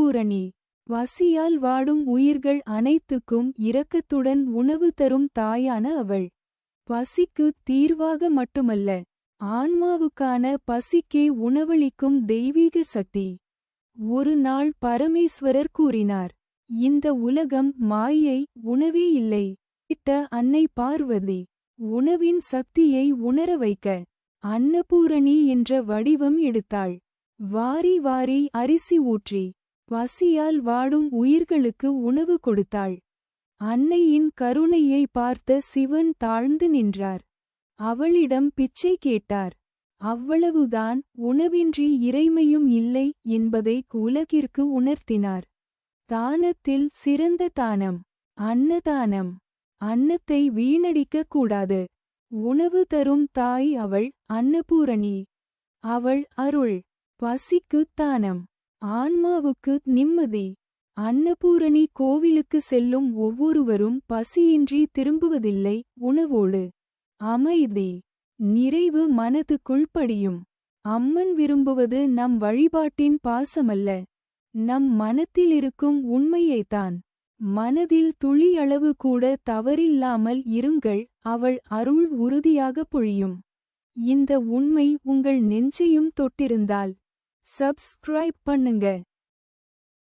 அன்னபூரணி. பசியால் வாடும் உயிர்கள் அனைத்துக்கும் இரக்கத்துடன் உணவு தரும் தாயான அவள். பசிக்கு தீர்வாக மட்டுமல்ல, ஆன்மாவுக்கான பசிக்கே உணவளிக்கும் தெய்வீக சக்தி. ஒரு நாள் பரமேஸ்வரர் கூறினார், இந்த உலகம் மாயை, உணவே இல்லை. அன்னை பார்வதி உணவின் சக்தியை உணர வைக்க அன்னபூரணி என்ற வடிவம் எடுத்தாள். வாரி வாரி அரிசி ஊற்றி பசியால் வாடும் உயிர்களுக்கு உணவு கொடுத்தாள். அன்னையின் கருணையை பார்த்த சிவன் தாழ்ந்து நின்றார். அவளிடம் பிச்சை கேட்டார். அவ்வளவுதான், உணவின்றி இறைமையும் இல்லை என்பதை உலகிற்கு உணர்த்தினார். தானத்தில் சிறந்த தானம் அன்னதானம். அன்னத்தை வீணடிக்க கூடாது. உணவு தரும் தாய் அவள் அன்னபூரணி. அவள் அருள். பசிக்கு தானம், ஆன்மாவுக்கு நிம்மதி. அன்னபூரணி கோவிலுக்கு செல்லும் ஒவ்வொருவரும் பசியின்றி திரும்புவதில்லை, உணவோடு. அமைதி, நிறைவு மனதுக்குள் படியும். அம்மன் விரும்புவது நம் வழிபாட்டின் பாசமல்ல, நம் மனத்திலிருக்கும் உண்மையைத்தான். மனதில் துளி அளவு கூட தவறில்லாமல் இருங்கள், அவள் அருள் உறுதியாக பொழியும். இந்த உண்மை உங்கள் நெஞ்சையும் தொட்டிருந்தால் சப்ஸ்கிரைப் பண்ணுங்க.